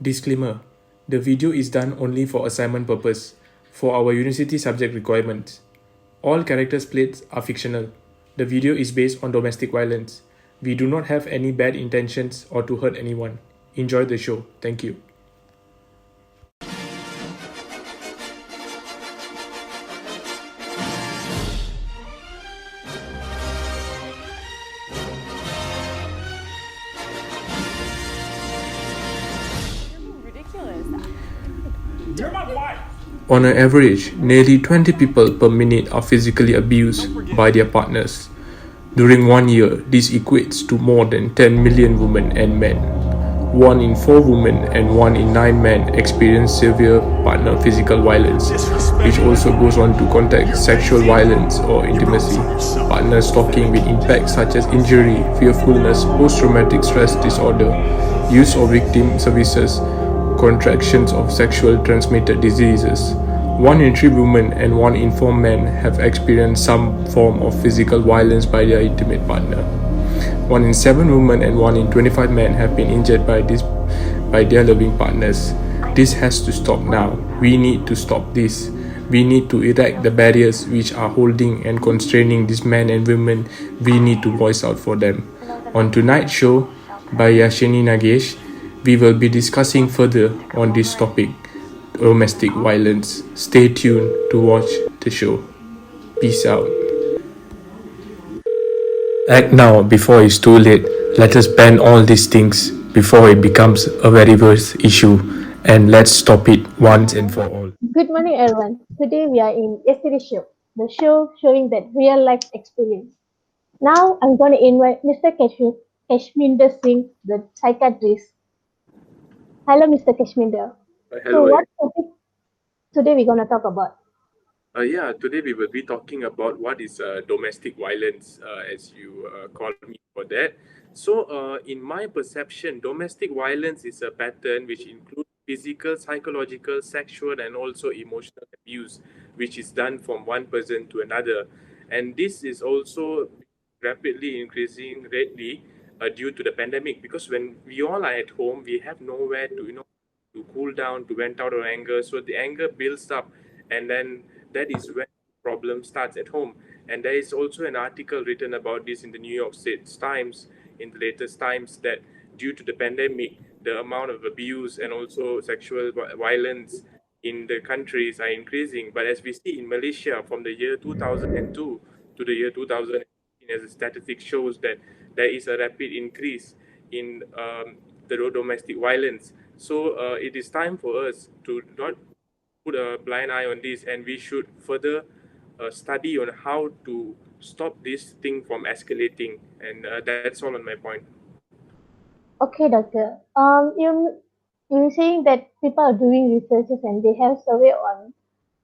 Disclaimer: the video is done only for assignment purpose, for our university subject requirements. All characters played are fictional. The video is based on domestic violence. We do not have any bad intentions or to hurt anyone. Enjoy the show. Thank you. Ridiculous. You're my wife. On an average, nearly 20 people per minute are physically abused by their partners. During 1 year, this equates to more than 10 million women and men. 1 in 4 women and 1 in 9 men experience severe partner physical violence, which also goes on to contact sexual violence or intimacy, partner stalking with impacts such as injury, fearfulness, post-traumatic stress disorder, use of victim services, contractions of sexual transmitted diseases. 1 in 3 women and 1 in 4 men have experienced some form of physical violence by their intimate partner. 1 in 7 women and 1 in 25 men have been injured by their loving partners. This has to stop now. We need to stop this. We need to erect the barriers which are holding and constraining these men and women. We need to voice out for them. On tonight's show by Yashini Nagesh, we will be discussing further on this topic, domestic violence. Stay tuned to watch the show. Peace out. Act now before it's too late. Let us ban all these things before it becomes a very worse issue, and let's stop it once and for all. Good morning, everyone. Today we are in Yesterday's Show, the show showing that real life experience. Now I'm going to invite Mr. Kashminder Singh, the psychiatrist. Hello, Mr. Kashminder. So, Hello. what topic today we're going to talk about? Today we will be talking about what is domestic violence, as you call me for that. So, in my perception, domestic violence is a pattern which includes physical, psychological, sexual, and also emotional abuse, which is done from one person to another. And this is also rapidly increasing lately due to the pandemic, because when we all are at home, we have nowhere to cool down, to vent out our anger. So the anger builds up, and then that is when the problem starts at home. And there is also an article written about this in the New York State Times, in the latest times, that due to the pandemic, the amount of abuse and also sexual violence in the countries are increasing. But as we see in Malaysia, from the year 2002 to the year 2018, as the statistics shows, that there is a rapid increase in the domestic violence. So it is time for us to not put a blind eye on this, and we should further study on how to stop this thing from escalating. And that's all on my point. Okay, doctor. You're saying that people are doing researches and they have survey on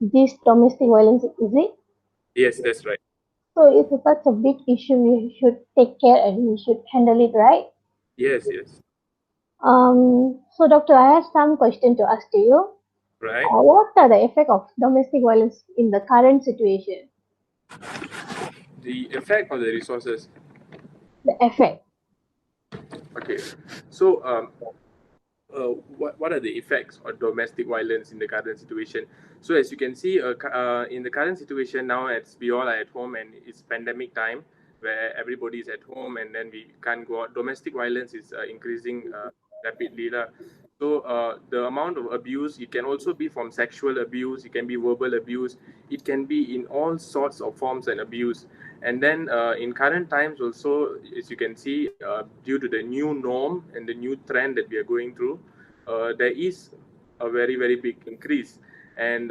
this domestic violence, is it? Yes, that's right. So, if it's such a big issue, we should take care and we should handle it, right? Yes. So doctor, I have some question to ask to you. Right. What are the effect of domestic violence in the current situation? The effect of the resources. The effect. Okay. So what are the effects of domestic violence in the current situation? So as you can see, in the current situation now, as we all are at home and it's pandemic time where everybody is at home and then we can't go out, domestic violence is increasing rapidly. So the amount of abuse, it can also be from sexual abuse, it can be verbal abuse, it can be in all sorts of forms and abuse. And then in current times also, as you can see, due to the new norm and the new trend that we are going through, there is a very, very big increase. And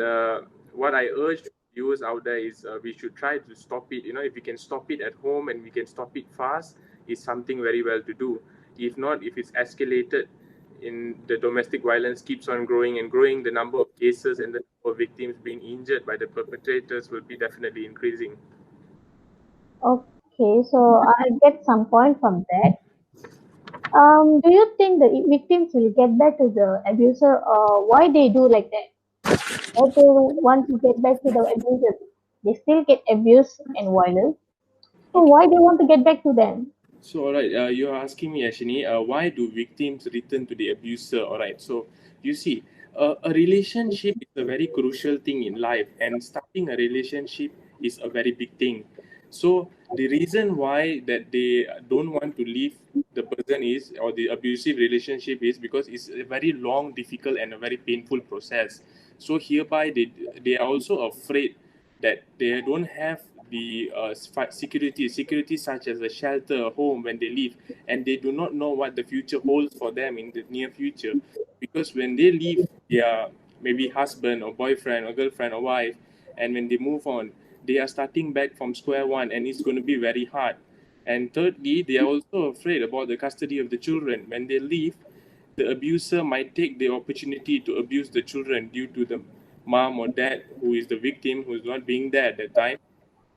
what I urge viewers out there is we should try to stop it. If we can stop it at home and we can stop it fast, it's something very well to do. If not, if it's escalated, in the domestic violence keeps on growing and growing, the number of cases and the number of victims being injured by the perpetrators will be definitely increasing. Okay, so I get some point from that. Do you think the victims will get back to the abuser, or why they do like that? Why they want to get back to the abuser? They still get abused and violent. So why they want to get back to them? So, all right, you're asking me, Ashini, why do victims return to the abuser? All right, so you see, a relationship is a very crucial thing in life, and starting a relationship is a very big thing. So, the reason why that they don't want to leave the person is, or the abusive relationship is, because it's a very long, difficult, and a very painful process. So, hereby, they are also afraid that they don't have the security such as a shelter, a home when they leave, and they do not know what the future holds for them in the near future, because when they leave their maybe husband or boyfriend or girlfriend or wife, and when they move on, they are starting back from square one, and it's going to be very hard. And thirdly, they are also afraid about the custody of the children. When they leave, the abuser might take the opportunity to abuse the children due to the mom or dad who is the victim, who is not being there at that time,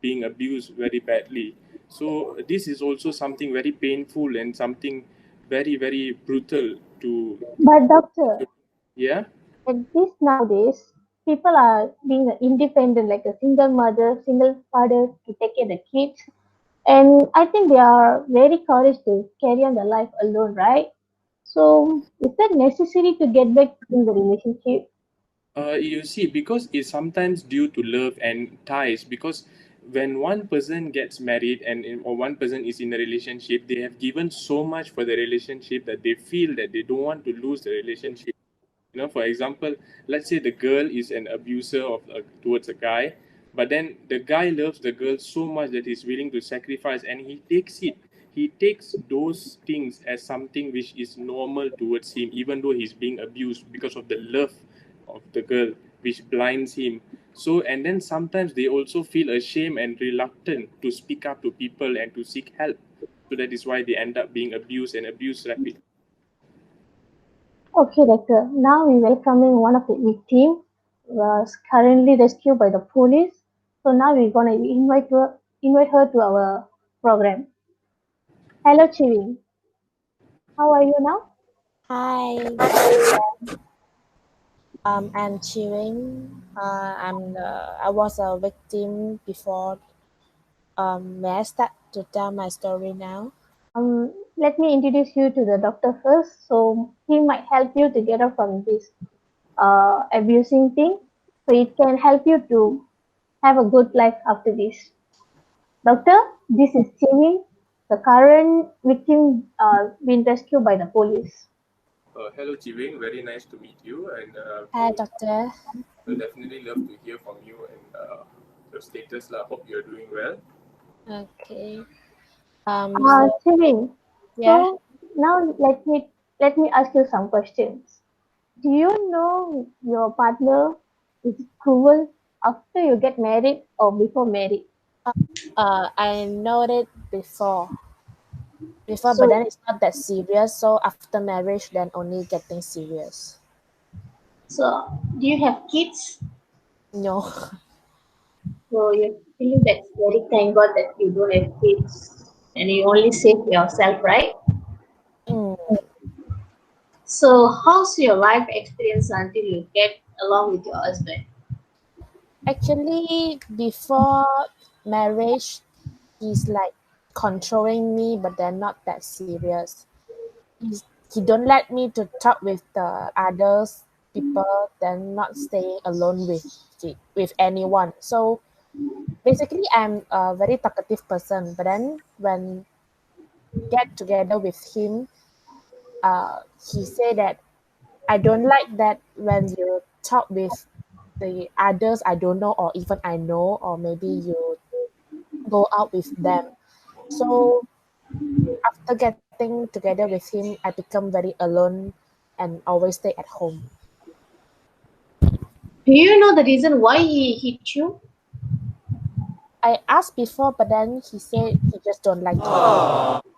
being abused very badly. So this is also something very painful and something very, very brutal to, But doctor, yeah. at this nowadays, people are being independent, like a single mother, single father to take care of the kids. And I think they are very courage to carry on their life alone, right? So is that necessary to get back in the relationship? You see, because it's sometimes due to love and ties. Because when one person gets married or one person is in a relationship, they have given so much for the relationship that they feel that they don't want to lose the relationship. You know, for example, let's say the girl is an abuser towards a guy, but then the guy loves the girl so much that he's willing to sacrifice, and he takes those things as something which is normal towards him, even though he's being abused, because of the love of the girl which blinds him. So, and then sometimes they also feel ashamed and reluctant to speak up to people and to seek help. So that is why they end up being abused and abused rapidly. Okay, doctor. Now we welcoming one of the victim was currently rescued by the police. So now we're gonna invite her to our program. Hello, Chivin. How are you now? Hi, I'm Chewing. I was a victim before. May I start to tell my story now? Let me introduce you to the doctor first. So he might help you to get out from this abusing thing. So it can help you to have a good life after this. Doctor, this is Chivin, the current victim being rescued by the police. Hello, Jiving. Very nice to meet you, and Hi, doctor. we'll definitely love to hear from you and your status. I hope you're doing well. Okay. So Chivin, yeah. so now let me ask you some questions. Do you know your partner is cruel after you get married or before married? I know it before, but then So, it's not that serious. So after marriage, then only getting serious. so do you have kids? No. So you're feeling that very thank God that you don't have kids and you only save yourself, right? Mm, So how's your life experience until you get along with your husband? Actually, before marriage, he's like controlling me, but then not that serious. He don't let me to talk with the others people, then not staying alone with anyone. So basically, I'm a very talkative person. But then when get together with him, he say that I don't like that when you talk with the others I don't know or even I know, or maybe you go out with them. So after getting together with him, I become very alone and always stay at home. Do you know the reason why he hit you? I asked before, but then he said he just don't like talking.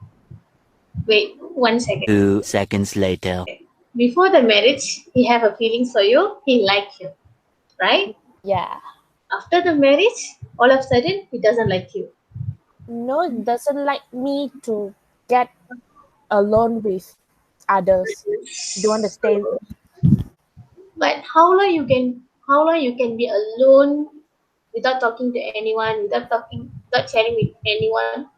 Wait, 1 second. 2 seconds later. Before the marriage, he have a feeling for you, he like you, right? Yeah. After the marriage, all of a sudden he doesn't like you. No, doesn't like me to get alone with others. Don't want to stay. But how long you can be alone without talking to anyone, without sharing with anyone?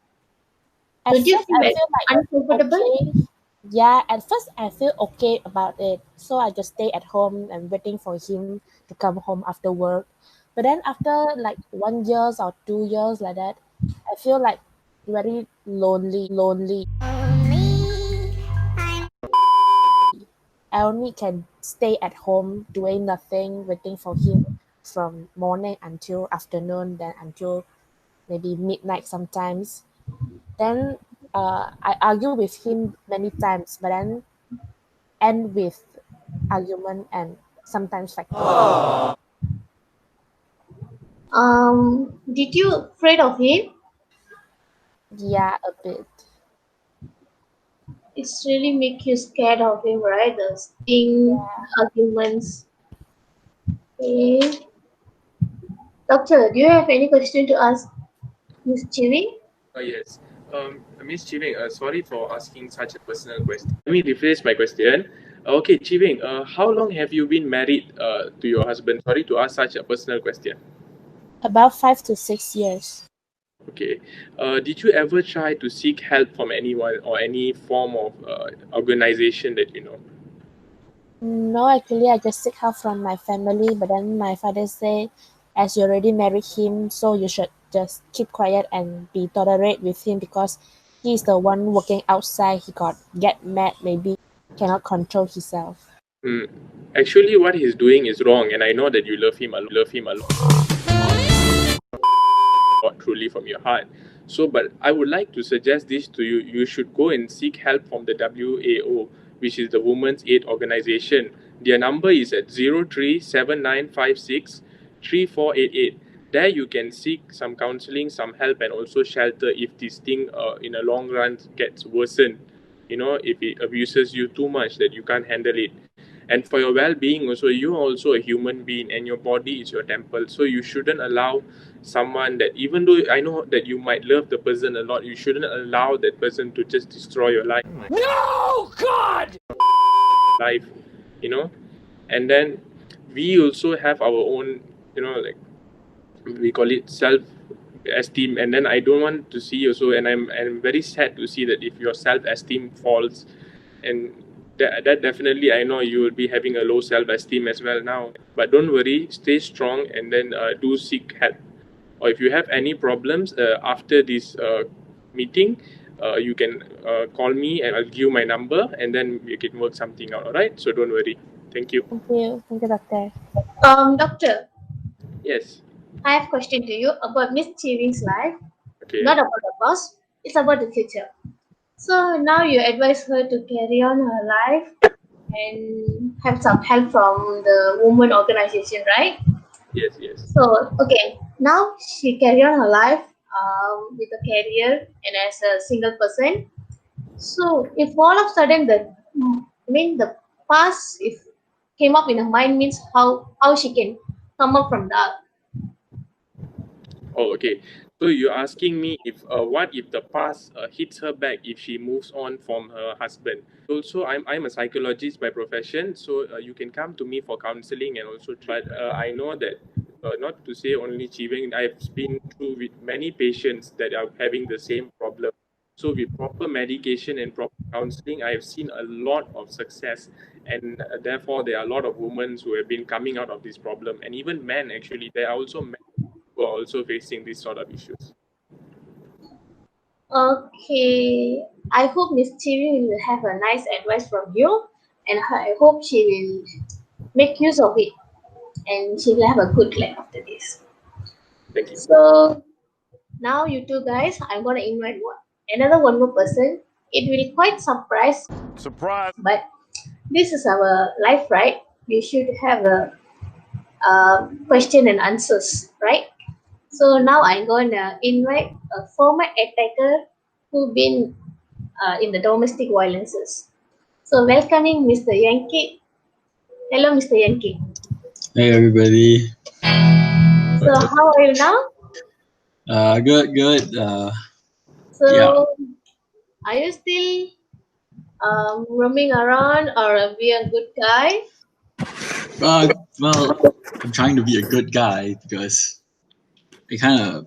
At Don't you first, feel I like feel like uncomfortable? okay. Yeah, at first I feel okay about it. So I just stay at home and waiting for him to come home after work. But then after like 1 year or 2 years like that, I feel like very lonely. I only can stay at home doing nothing, waiting for him from morning until afternoon, then until maybe midnight sometimes. Then I argue with him many times, but then end with argument and sometimes fight. Did you afraid of him? Yeah, a bit. It's really make you scared of him, right? The sting arguments. Okay. Doctor, do you have any question to ask Miss Chiri? Yes. Miss Chiving, sorry for asking such a personal question. Let me rephrase my question. Okay, Chiving, how long have you been married to your husband? Sorry to ask such a personal question. About 5 to 6 years. Okay. Did you ever try to seek help from anyone or any form of organization that you know? No, actually, I just seek help from my family, but then my father say, as you already married him, so you should just keep quiet and be tolerate with him because he's the one working outside. He got get mad, maybe cannot control himself. Hmm. Actually, what he's doing is wrong, and I know that you love him a lot, truly from your heart. So, but I would like to suggest this to you. You should go and seek help from the WAO, which is the Women's Aid Organization. Their number is at 0379563488. There you can seek some counseling, some help, and also shelter if this thing in a long run gets worsened. You know, if it abuses you too much that you can't handle it. And for your well-being also, you're also a human being and your body is your temple, so you shouldn't allow someone that, even though I know that you might love the person a lot, you shouldn't allow that person to just destroy your life. No, God! Life, you know. And then we also have our own, you know, like we call it self-esteem. And then I don't want to see also, and I'm very sad to see that if your self-esteem falls, and that definitely, I know you will be having a low self-esteem as well now. But don't worry, stay strong, and then do seek help. Or if you have any problems after this meeting, you can call me and I'll give you my number, and then we can work something out. All right, so don't worry. Thank you. Thank you, doctor. Doctor, Yes. I have question to you about Miss Chiri's life. Okay. Not about the past, it's about the future. So now you advise her to carry on her life and have some help from the woman organization, right? Yes, yes. So okay, now she carry on her life with a career and as a single person. So if all of a sudden the past if came up in her mind means how she can come up from that. Oh, okay. So you're asking me if what if the past hits her back if she moves on from her husband? Also, I'm a psychologist by profession, so you can come to me for counseling and also. But I know that not to say only Chiveng, I've been through with many patients that are having the same problem. So with proper medication and proper counseling, I have seen a lot of success, and therefore there are a lot of women who have been coming out of this problem, and even men actually. There are also men who are also facing these sort of issues. Okay, I hope Miss Chiri will have a nice advice from you, and I hope she will make use of it, and she will have a good life after this. Thank you. So now you two guys, I'm gonna invite another one more person. It will quite surprise, Surprise! but this is our life, right? We should have a question and answers, right? So now I'm gonna invite a former attacker who been in the domestic violences. So welcoming Mr. Yankee. Hello, Mr. Yankee. Hey everybody. So how are you now? Good. So Yeah. are you still roaming around or be a good guy? Well, I'm trying to be a good guy because I kind of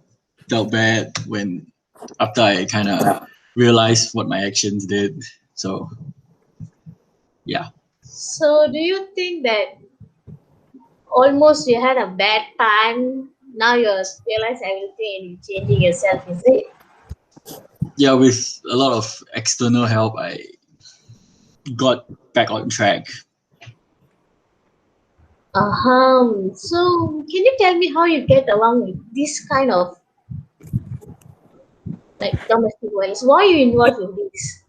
felt bad when after I kind of realized what my actions did. So yeah. So do you think that almost you had a bad time, now you realize everything and you're changing yourself, is it? Yeah, with a lot of external help, I got back on track. So can you tell me how you get along with this kind of like domestic violence? Why are you involved in this?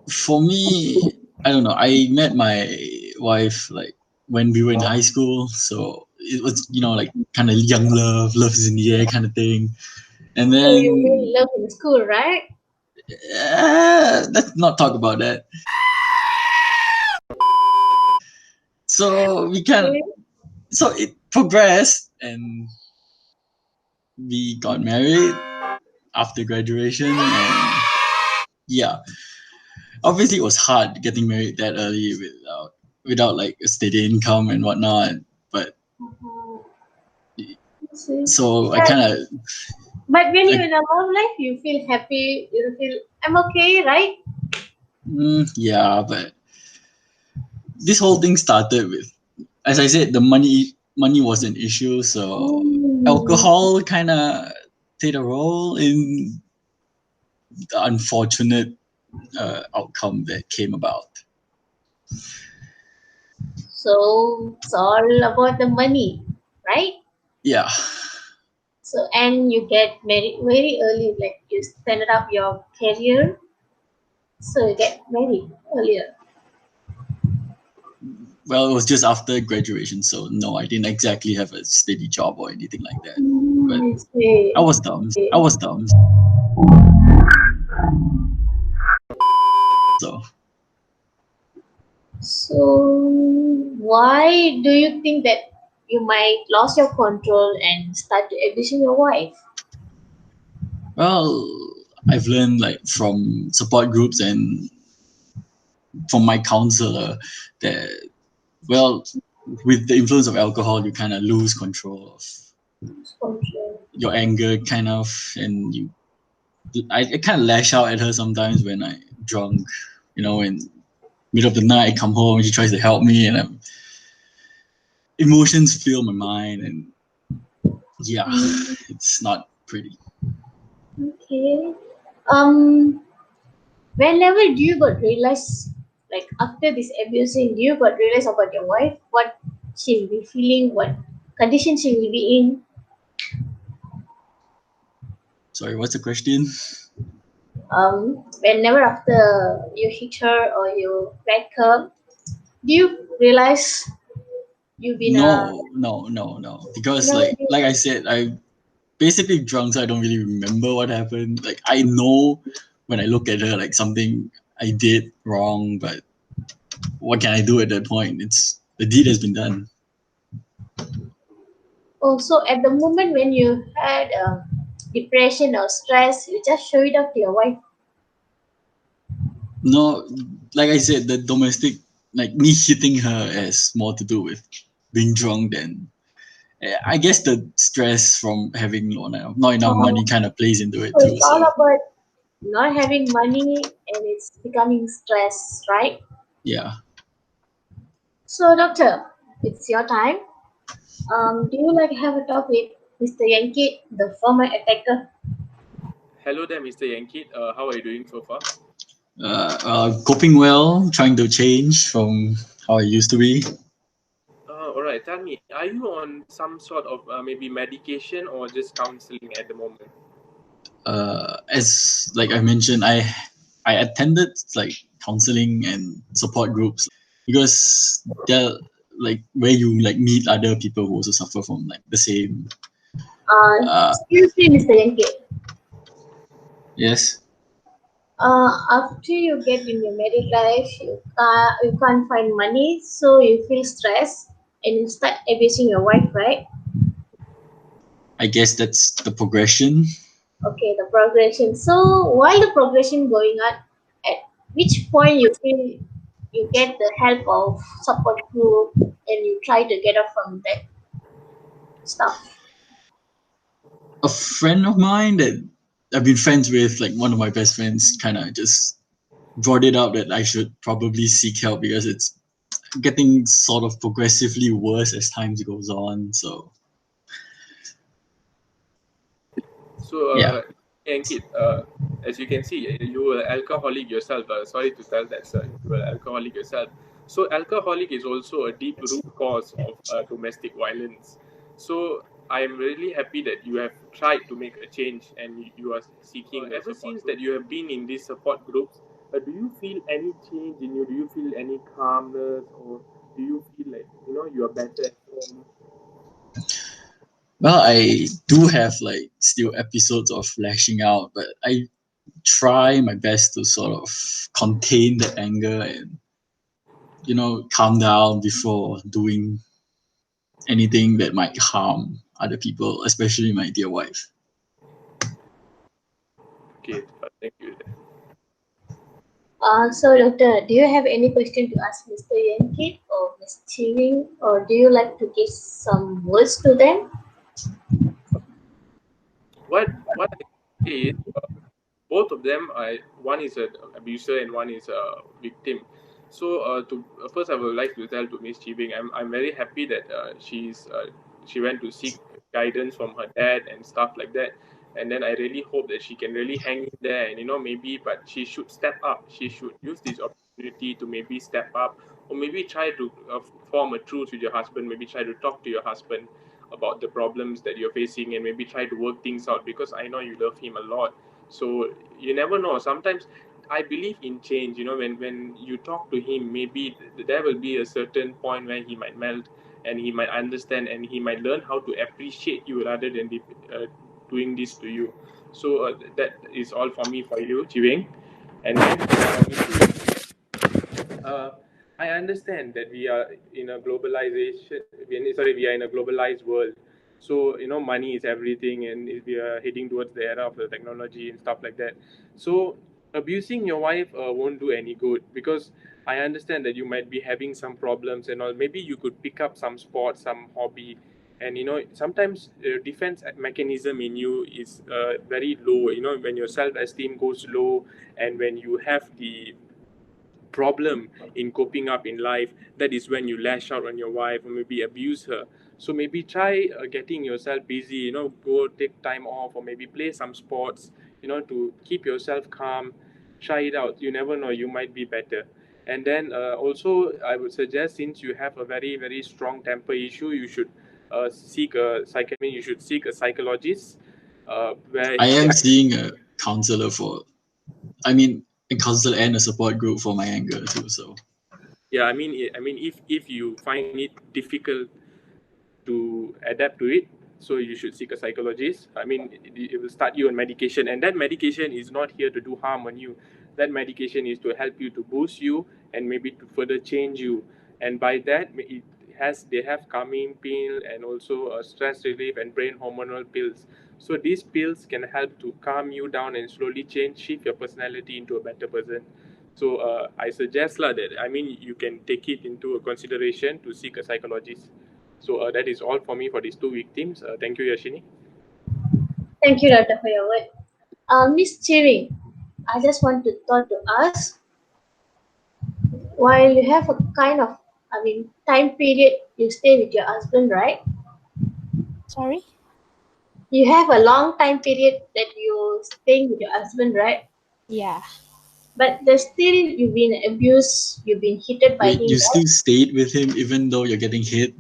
For me, I don't know. I met my wife like when we were in high school, so it was like kind of young love is in the air kind of thing. And So you then really love in school, right? let's not talk about that. So so it progressed, and we got married after graduation, and yeah, obviously it was hard getting married that early without like a steady income and whatnot. But so I kind of But when you're in a love life, you feel happy, you feel I'm okay, right? yeah, but this whole thing started with, as I said, the money was an issue, so alcohol kind of played a role in the unfortunate outcome that came about. So it's all about the money, right? Yeah. So and you get married very early, like you stand up your career, so you get married earlier. Well, it was just after graduation, so no, I didn't exactly have a steady job or anything like that. But I see. I was dumb. I was dumb. So So why do you think that you might lose your control and start abusing your wife? well, I've learned like from support groups and from my counselor that, well, with the influence of alcohol, you kind of lose control of Control. your anger, kind of, and I kind of lash out at her sometimes when I drunk. In middle of the night, I come home and she tries to help me, and emotions fill my mind, and yeah, it's not pretty. Okay. Whenever do you got realize, like after this abusing, do you got realize about your wife, what she will be feeling, what condition she will be in? Sorry, what's the question? Whenever after you hit her or you back her, do you realize you've been No, because never like I said, I basically drunk, so I don't really remember what happened. Like I know when I look at her, like something I did wrong, but what can I do at that point? It's the deed has been done. also at the moment when you had depression or stress, you just show it off to your wife. No, like I said, the domestic, like me hitting her, has more to do with being drunk than. I guess the stress from having not enough money kind of plays into it So too. it's all So about not having money and it's becoming stress, right? yeah. So doctor, it's your time. Do you like have a talk with Mr. Yankee, the former attacker? Hello there, Mr. Yankit. How are you doing so far? Coping well, trying to change from how I used to be. All right. Tell me, are you on some sort of maybe medication or just counseling at the moment? As like I mentioned, I attended like counseling and support groups because they're like where you like meet other people who also suffer from like the same. Excuse me, Mr. Yankee. Yes. After you get in your married life, you can't find money, so you feel stressed and you start abusing your wife, right? I guess that's the progression. Okay, the progression. So while the progression going on, at which point you feel you get the help of support group and you try to get up from that stuff? A friend of mine that I've been friends with, like, one of my best friends kind of just brought it up that I should probably seek help because it's getting sort of progressively worse as time goes on. So So, yeah. Ankit, as you can see, you were alcoholic yourself. Sorry to tell that, sir. You were alcoholic yourself. So, alcoholic is also a deep root cause of domestic violence. So, I am really happy that you have tried to make a change and you are seeking. Ever since that you have been in these support groups, do you feel any change in you? Do you feel any calmness, or do you feel like you are better at home? Well, I do have like still episodes of lashing out, but I try my best to sort of contain the anger and calm down before doing anything that might harm other people, especially my dear wife. Okay, thank you. So, Doctor, do you have any question to ask Mr. Yankit or Ms. Chiving, or do you like to give some words to them? What I say is, both of them, one is an abuser and one is a victim. So to first, I would like to tell to Miss Chibing, I'm very happy that she went to seek guidance from her dad and stuff like that. And then I really hope that she can really hang in there and maybe, but she should step up. She should use this opportunity to maybe step up, or maybe try to form a truce with your husband. Maybe try to talk to your husband about the problems that you're facing, and maybe try to work things out, because I know you love him a lot. So you never know. Sometimes I believe in change. When you talk to him, maybe there will be a certain point where he might melt and he might understand and he might learn how to appreciate you rather than doing this to you. So that is all for me for you, Chiveng. And then I understand that we are in a globalization. We are in a globalized world. So money is everything, and we are heading towards the era of the technology and stuff like that. So abusing your wife won't do any good, because I understand that you might be having some problems and all. Maybe you could pick up some sport, some hobby, and sometimes defense mechanism in you is very low. When your self-esteem goes low, and when you have the problem in coping up in life, that is when you lash out on your wife or maybe abuse her. So maybe try getting yourself busy, go take time off, or maybe play some sports, to keep yourself calm. Try it out. You never know, you might be better. And then also, I would suggest, since you have a very very strong temper issue, you should seek a you should seek a psychologist, where I am seeing a counselor a counselor and a support group for my anger too. So yeah, I mean, if you find it difficult to adapt to it, so you should seek a psychologist. I mean, it will start you on medication, and that medication is not here to do harm on you. That medication is to help you, to boost you, and maybe to further change you. And by that, they have calming pill and also stress relief and brain hormonal pills. So these pills can help to calm you down and slowly shift your personality into a better person. So I suggest that, I mean, you can take it into a consideration to seek a psychologist. So that is all for me for these two victims. Thank you, Yashini. Thank you, Doctor, for your word. Miss Chiving, I just want to talk to us. While you have a kind of, time period you stay with your husband, right? Sorry? You have a long time period that you staying with your husband, right? Yeah. But there's still you've been abused, you've been hit by wait, him, you right? still stayed with him even though you're getting hit?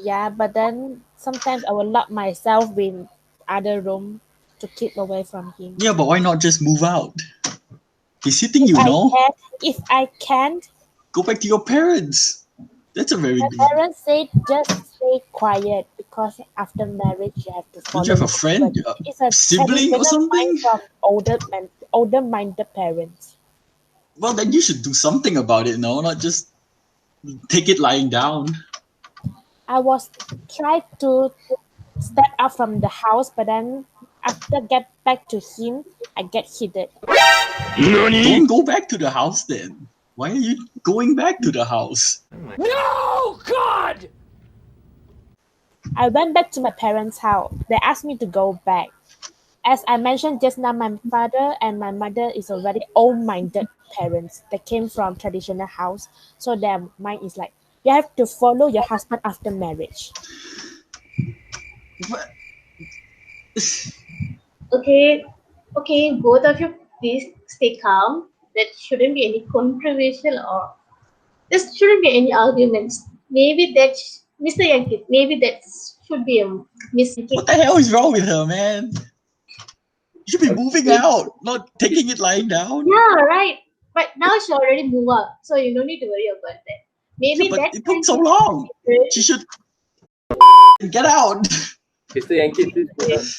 Yeah, but then sometimes I will lock myself in other room to keep away from him. Yeah, but why not just move out? He's hitting If you, I no? can, if I can't, Go back to your parents. That's a very my good. parents say just stay quiet because after marriage you have to follow. Don't you have a friend, the- a It's a sibling or traditional something? mind from older minded parents. Well, then you should do something about it, no? Not just take it lying down. I was tried to step out from the house, but then after get back to him, I get hit. Don't go back to the house then. Why are you going back to the house? No, God! I went back to my parents' house. They asked me to go back. as I mentioned just now, my father and my mother is a very old-minded parents. They came from traditional house, so their mind is like you have to follow your husband after marriage. But Okay, okay, both of you please stay calm. There shouldn't be any controversial or there shouldn't be any arguments. Maybe that, Mr. Yankit, maybe that should be a Miss what Yankit. the hell is wrong with her, man? You should be moving out, not taking it lying down. Yeah, right. But now she already moved up, so you don't need to worry about that. Yeah, Maybe but that it took time so long. she She should get out. Mr. Yankit, please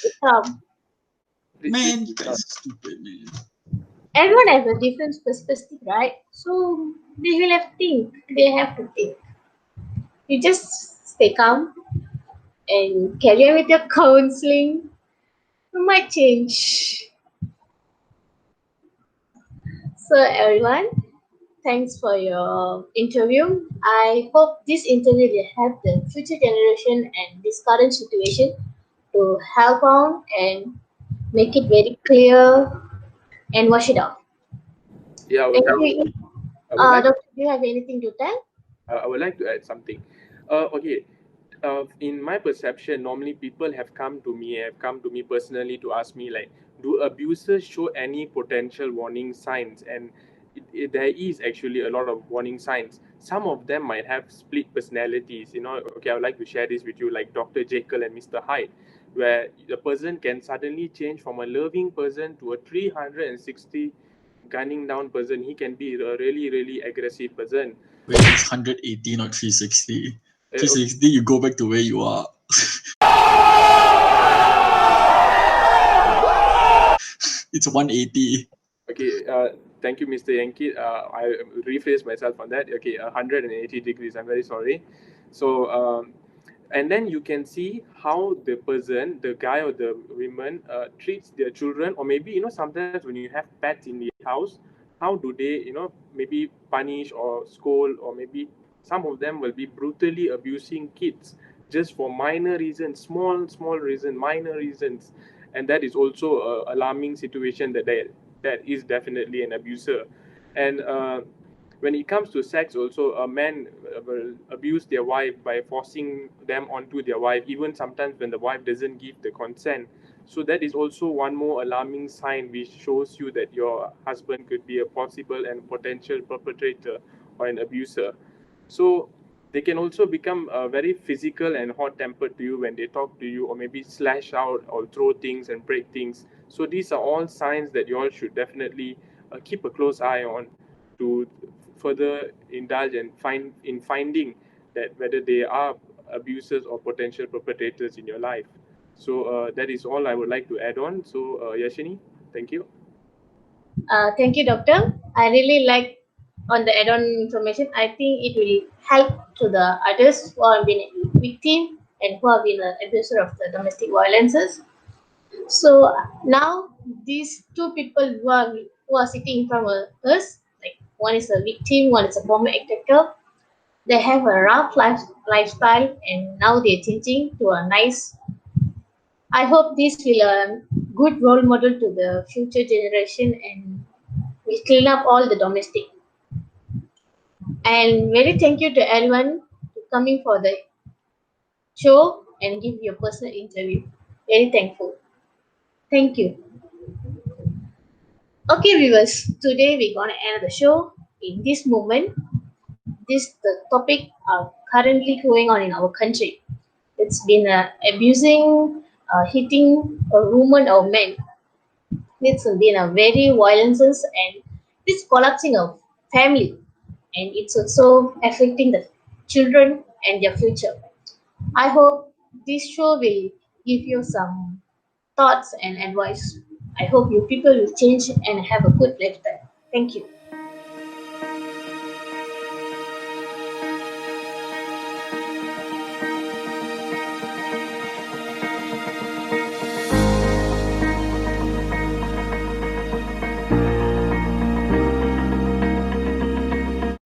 put down. Man, you guys are stupid, man. everyone has a different perspective, right? So they will have to think. They have to think. You just stay calm and carry on with your counseling. You might change. So everyone, thanks for your interview. I hope this interview will help the future generation and this current situation to help on and make it very clear and wash it out. Yeah, Thank you. I would like Doctor, do you have anything to tell? I would like to add something. Okay. In my perception, normally people have come to me personally to ask me like, do abusers show any potential warning signs? And there is actually a lot of warning signs. Some of them might have split personalities. Okay, I would like to share this with you, like Dr. Jekyll and Mr. Hyde, where the person can suddenly change from a loving person to a 360 gunning down person. He can be a really, really aggressive person. Wait, it's 180, not 360. 360, you go back to where you are. It's 180. Okay, thank you, Mr. Yankee. I rephrased myself on that. Okay, 180 degrees. I'm very sorry. So, and then you can see how the person, the guy or the woman, treats their children, or maybe sometimes when you have pets in the house, how do they maybe punish or scold, or maybe some of them will be brutally abusing kids just for minor reasons, small reason, minor reasons, and that is also a alarming situation that is definitely an abuser. And when it comes to sex also, a man will abuse their wife by forcing them onto their wife, even sometimes when the wife doesn't give the consent. So that is also one more alarming sign which shows you that your husband could be a possible and potential perpetrator or an abuser. So they can also become very physical and hot-tempered to you when they talk to you, or maybe slash out or throw things and break things. So these are all signs that you all should definitely keep a close eye on to further indulge and finding that whether they are abusers or potential perpetrators in your life. So that is all I would like to add on. So Yashini, thank you. Thank you, doctor. I really like on the add-on information. I think it will help to the others who have been a victim and who have been an abuser of the domestic violences. So now these two people who are sitting in front of us, like one is a victim, one is a former attacker. They have a rough lifestyle, and now they're changing to a nice. I hope this will a good role model to the future generation and will clean up all the domestic. And very thank you to everyone to coming for the show and give your personal interview. Very thankful. Thank you. Okay, viewers. Today we're gonna end the show. In this moment, this the topic are currently going on in our country. It's been abusing, hitting a woman or man. It's been a very violences and it's collapsing of family, and it's also affecting the children and their future. I hope this show will give you some thoughts and advice. I hope you people will change and have a good lifestyle. Thank you.